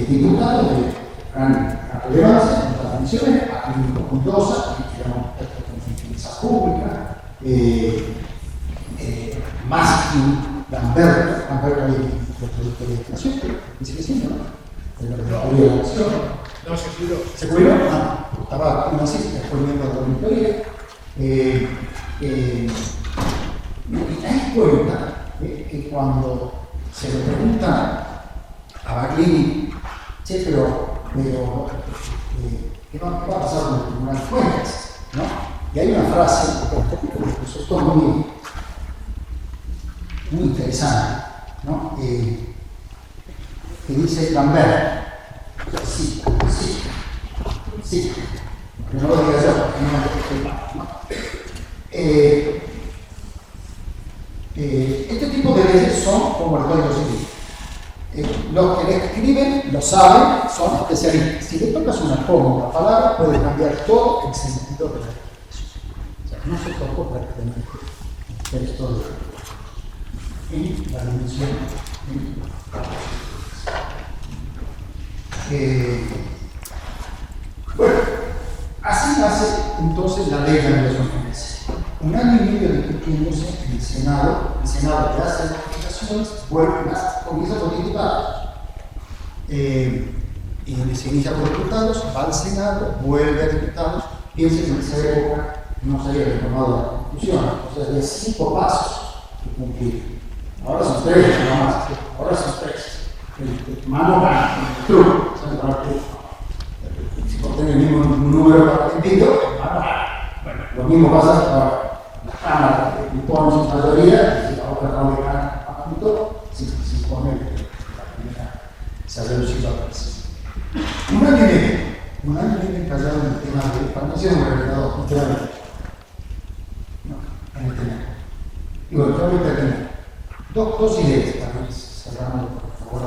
diputados de gran relevancia, en las misiones, aquí Mendoza, que era un experto en finanzas públicas, Maskin, Lamberto de Educación, que sigue siendo, ¿no? De la Nación. No, se jubiló. ¿Se jubiló? Ah, estaba como así, fue miembro de la auditoría. Y te das cuenta que cuando se le pregunta a Baglini, che, pero ¿qué va a pasar con el Tribunal de Cuentas? ¿No? Y hay una frase que resultó muy interesante, ¿no? Que dice Lambert, sí, no lo diga yo, no. Este tipo de leyes son como el Código Civil. Los que le escriben lo saben, son especialistas. Si le tocas una coma, una palabra, puede cambiar todo el sentido de la ley. O sea, no se tocó prácticamente el texto en la dimensión. Bueno, así nace entonces la ley de regulación financiera. Un año y medio discutiéndose en el Senado le hace las modificaciones, vuelve a comienza por diputados. Y se inicia por diputados, va al Senado, vuelve a diputados. Piensen que en esa época no se había reformado la Constitución, o sea, había 5 pasos que cumplir. Ahora son 3, no más, ahora son 3. Mano gana, el truco, si no tiene el mismo número para el entendido, mano gana. Bueno, lo mismo pasa para la Cámara, que impone su mayoría, y la otra no le gana a punto, si impone la primera, se ha reducido a 3. Un año y medio encallado en el tema de expansión, en realidad, literalmente. No, en el tema. Y bueno, yo voy a terminar. Dos ideas para ir cerrando, por favor.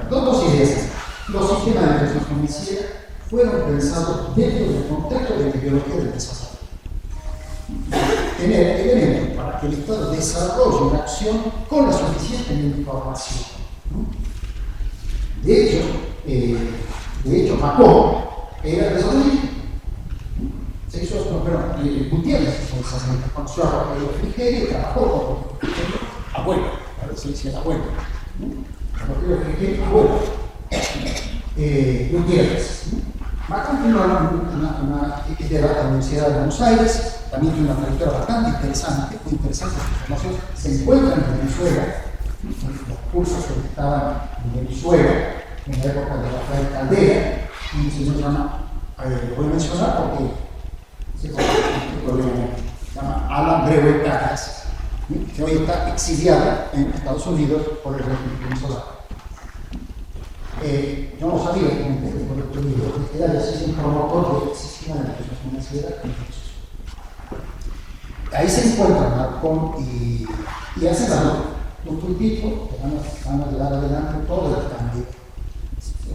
Dos ideas. Los sistemas de regulación financiera fueron pensados dentro del contexto de la ideología del desarrollo. Tener elementos para que el Estado desarrolle una acción con la suficiente información. De hecho, Macón era desarrollista. Se hizo esto, pero Gutiérrez, conoció a Rafael Frigerio, trabajó con abuelo, a ver si decía el abuelo. Rafael Frigerio, abuelo. Gutiérrez. Macón tiene es de la Universidad de Buenos Aires, también tiene una trayectoria bastante interesante, muy interesante. Su formación se encuentra en Venezuela, los cursos que estaban en Venezuela, en la época de Rafael Caldera, un señor llama, lo voy a mencionar porque se llama Alan Breuer Cajas, que hoy está exiliada en Estados Unidos por el régimen venezolano. Yo no sabía que por el libro, que era un promotor del sistema de la regulación financiera. Ahí se encuentran Marcón y hacen la nota. Un puntito que van a llevar adelante todo el cambio.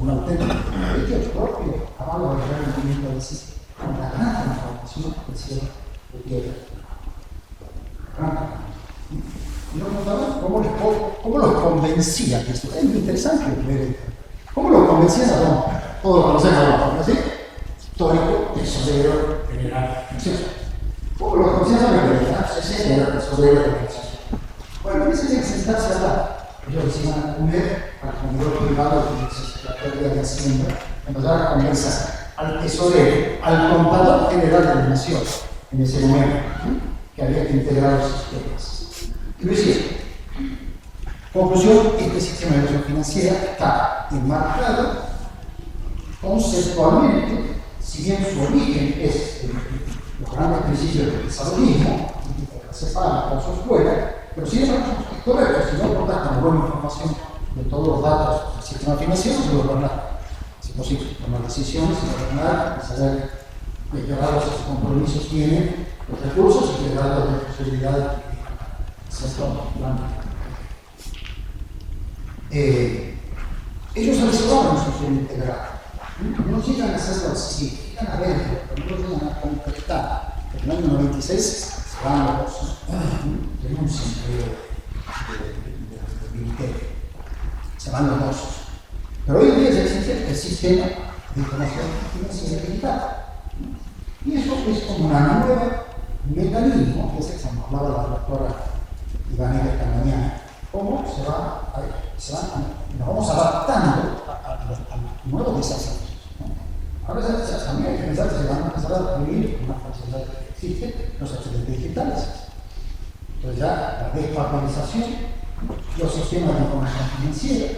Un auténtico hecho propio, avalo del rendimiento del sistema, con la gran transformación que hicieron de tierra. Y nos contaban cómo los convencía, que esto es muy interesante ver esto. ¿Cómo lo convencían a Don? Todos lo conocemos a Don, ¿no es así? Histórico, tesorero, general, ¿no es cierto? ¿Cómo lo convencían a Don? Era tesorero, general. Bueno, ¿qué se tiene que sentarse a hablar? Ellos decían a comer al comedor privado de la pérdida de Hacienda, empezaron a conversar al tesorero, al contador general de la Nación, en ese momento, que había que integrar los sistemas. Y lo hicieron. Conclusión, este sistema de regulación financiera está enmarcado conceptualmente, si bien su origen es los grandes principios del desarrollismo, que separan por su escuela, pero si eso no es correcto, si no aportas con buena información de todos los datos del sistema financiero, se gobiernar, si es posible, tomar decisiones, gobernar, y saber de qué grados esos compromisos tienen los recursos y qué grados de posibilidad de cierto plan. Ellos reservaron su sistema integrado. No llegan a hacerlo así, llegan a verlo, pero no llegan a concretar. En el año 96 se van a los denuncias de ministerio. Se van los dos. Pero hoy en día ya existe el sistema de información financiera digital. Y eso es como una nueva mecanismo, que es el que nos hablaba la doctora Ivanega esta mañana, cómo nos vamos adaptando a los nuevos desafíos. Ahora también hay que pensar que se van a empezar a vivir con una facilidad que existe los accidentes digitales. Entonces ya la despapelización, los sistemas de información financiera,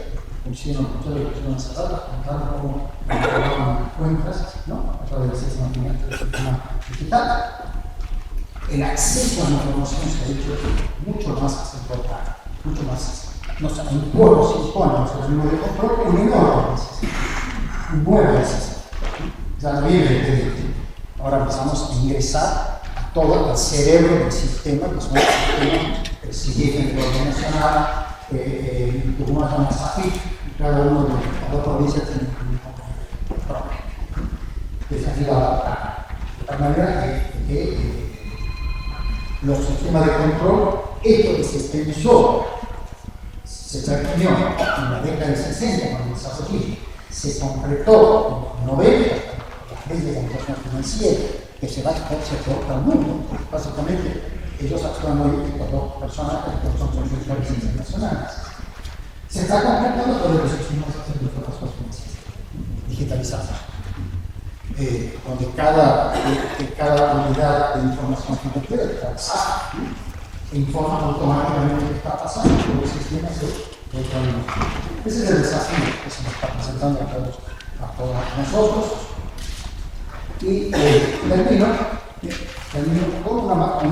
funcionan cerradas, contando cómo cuentas, ¿no? A través del sistema digital. El acceso a la información se ha hecho mucho más importante, mucho más. Un pueblo se impone a los mismos de control, un enorme necesidad, un buen necesidad. Ya no viene de crédito. Ahora empezamos a ingresar a todo el cerebro del sistema, que son los sistemas que siguen el orden nacional, Tucumán llama SAFIP, cada uno de las dos provincias tiene un nombre propio. Desafío a adaptar. De tal manera que los sistemas de control, esto que se pensó, se terminó en la década del 60 con el desarrollo, se concretó en los 90 las leyes de administración financiera, que se exporta al mundo. Básicamente, ellos actúan hoy estas dos personajes que son consultores internacionales. Se está concretando todo lo que se llama de información financiera digitalizada, donde cada unidad de información financiera está SAP, informa automáticamente qué está pasando con el sistema de retroalimentación. Ese es el desafío que se nos está presentando a todos nosotros. Y termino con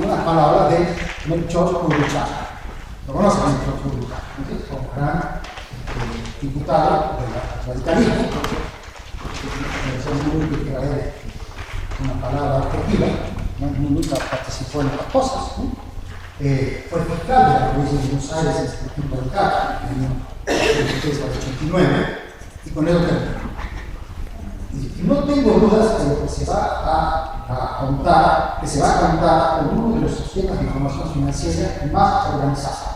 una palabra de Melchor Uruchara. Lo conocen a Melchor Uruchara, como gran diputado del radicalismo, que trae una palabra objetiva, nunca participó en estas cosas. Fue fiscal de la provincia de Buenos Aires en el tiempo del CAP, en el año 1989, y con eso termino. Y no tengo dudas de lo que se va a contar con uno de los sistemas de información financiera más organizados.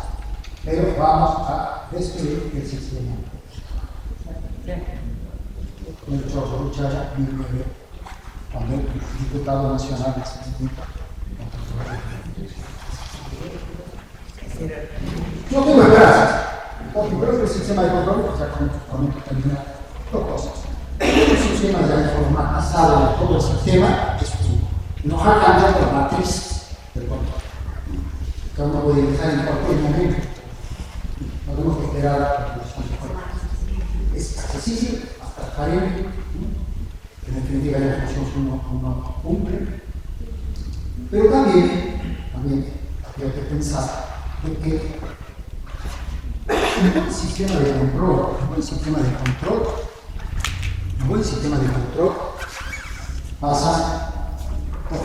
Pero vamos a destruir el sistema. Melchor Uruchara, cuando el diputado nacional no tengo esperanzas, porque creo que el sistema de control, ya con esto termina dos cosas. El sistema ya informatizado de todo el sistema nos ha cambiado la matriz del control. Cada uno puede ingresar en cualquier momento. No tenemos que esperar a la producción de control. Es accesible, hasta transparente. En definitiva, hay las funciones uno cumple. Pero también hay que pensar que un buen sistema de control, pasa por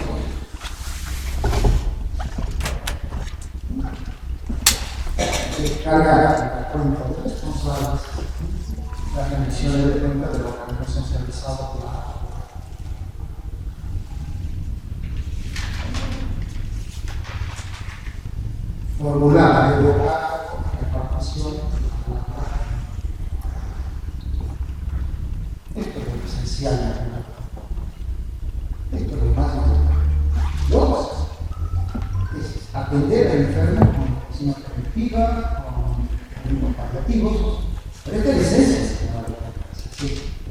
descarga la cuenta de responsables, la remisión de cuenta de lo que no es esencializado por la formular, evocar, repartición. Esto es lo esencial. Esto es lo más importante. Dos, es atender al enfermo con medicina preventiva, con ritmos paliativos. Pero esta es la esencia,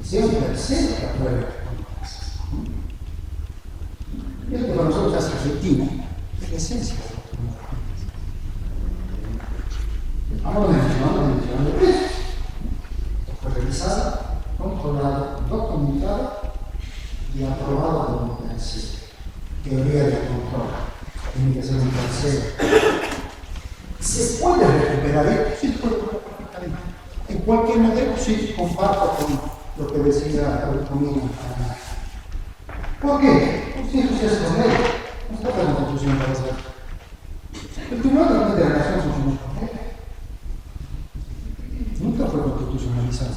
sea un tercero que apruebe. Y esto para nosotros es efectivo, es la esencia. Vamos mencionando precios. Fue revisada, controlada, documentada y aprobada por la OMS. teoría de control. Tiene que ser un tercero. ¿Se puede recuperar esto? Sí, se puede recuperar perfectamente. En cualquier modelo, sí, comparto con lo que decía Automino. ¿Por qué? Porque eso se hace con ley. No está para la Constitución para hacer. El Tribunal de Relación funcionó con ley. Nunca fue constitucionalizado.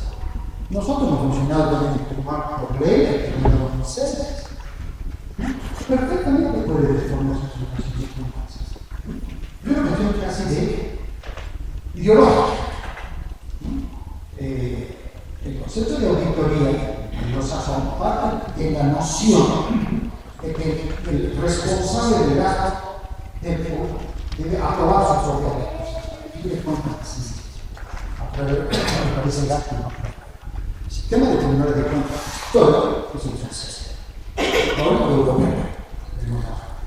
Nosotros hemos funcionado en el Tribunal por ley, en el 2006. Perfectamente puede reformarse sus circunstancias. Yo creo que tengo que hacer de ideológico. El concepto de auditoría anglosajón parte de la noción de que el responsable del gasto debe aprobar sus propias reglas. Y de cuentas, me parece el gasto, no. El sistema de tribunales de cuentas, todo es un suceso. Todo lo europeo.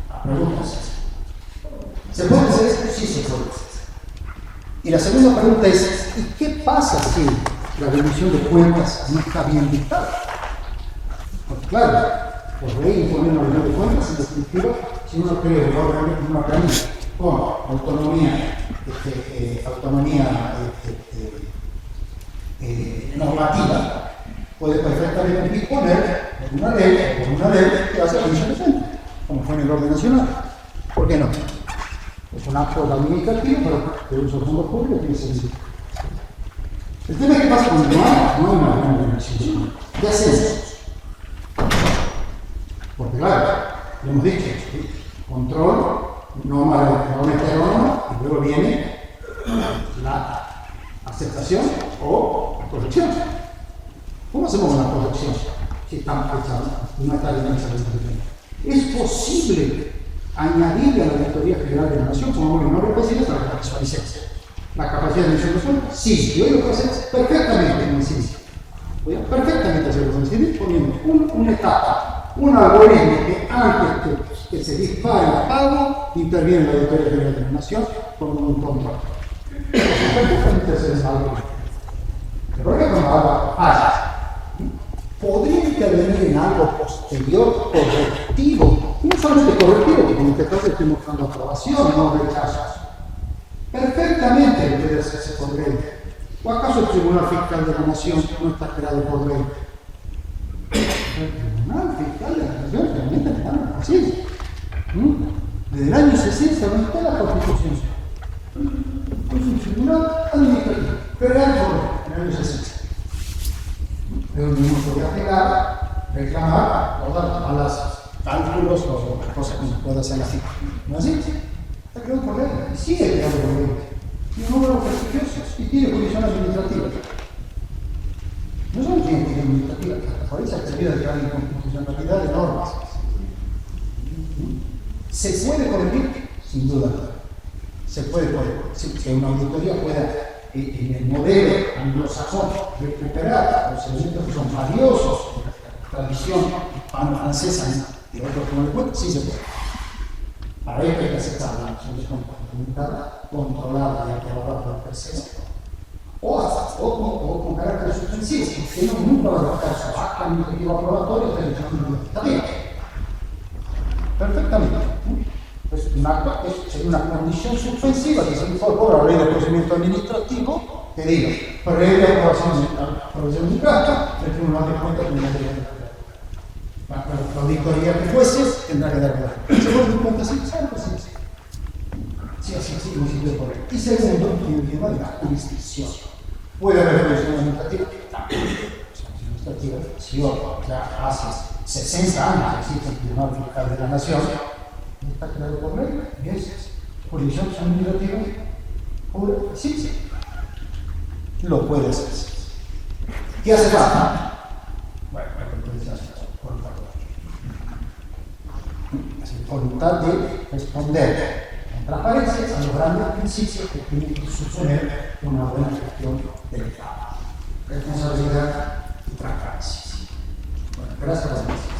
La pregunta es esa. ¿Se puede hacer esto? Sí, se puede hacer. Y la segunda pregunta es, ¿y qué pasa si la rendición de cuentas no está bien dictada? Porque claro, por ley imponer una rendición de cuentas, en definitiva, si uno cree un organismo con autonomía normativa, puede perfectamente disponer por una ley que hace rendición de cuentas, como fue en el orden nacional. ¿Por qué no? Es un acto administrativo, pero de uso de fondos públicos tiene sentido. El tema es que pasa cuando no hay una gran organización. ¿Qué hacemos? Porque claro, lo hemos dicho, ¿sí? Control, norma heterónoma, y luego viene la aceptación o la corrección. ¿Cómo hacemos una corrección si estamos fechados y no está bien esa legislación? ¿Es posible añadirle a la Auditoría General de la Nación, como no lo puede decir, la visualización? ¿La capacidad de emisión de cuentas? Sí, yo lo puedo hacer perfectamente en el CINCI. Voy a perfectamente hacerlo en el CINCI poniendo una etapa, un algoritmo que antes que se dispare el pago, interviene la Auditoría General de la Nación con un control. Perfectamente hacer ese algoritmo. Pero que cuando algo falla, podría intervenir en algo posterior correctivo, no solamente correctivo, que en este caso estoy mostrando aprobación, no rechazos. Perfectamente puede hacerse por ley. ¿O acaso el Tribunal Fiscal de la Nación no está creado por ley? El Tribunal Fiscal de la Nación realmente es algo así. Desde el año 60 no está la Constitución. Es un tribunal administrativo, creado por el año 60. Pero uno podría pegar, reclamar todas a las cálculos o cosas que se pueda hacer así. ¿No es así? Está creado por ley, y sigue creado por ley. Tiene números prestigiosos y tiene jurisdicción administrativa. No solo tiene jurisdicción administrativa, por eso se debe de la inconstitucionalidad de normas. ¿Se puede corregir? Sin duda. Se puede corregir. Si una auditoría pueda, en el modelo anglosajón, recuperar los elementos que son valiosos de la tradición francesa y otros como el cuento, sí se puede. Para ello hay que aceptar la acción de controlada y aprobada por la tercera. O con carácter suspensivo, que nunca va a adoptar su acta administrativa aprobatoria de la administrativa. Perfectamente. Pues un acto es una condición suspensiva que se incorpora a la ley de procedimiento administrativo que diga, previa aprobación de acta, el Tribunal de Cuentas tendrá que dar la auditoría que fuese tendrá que dar la. ¿Se puede dar cuenta? Sí, claro, sí. Sí, así, no sirve por él. Y segundo, el tema de la jurisdicción. Puede haber jurisdicción administrativa, también. Administrativa, si ya hace 60 años existe el Tribunal Fiscal de la Nación, está creado por ley, y es jurisdicción administrativa, sí, lo puede hacer. ¿Qué hace falta? Bueno, voluntad de responder con transparencia a los grandes principios que tienen que suponer una buena gestión del Estado. Responsabilidad y transparencia. Bueno, gracias por la atención.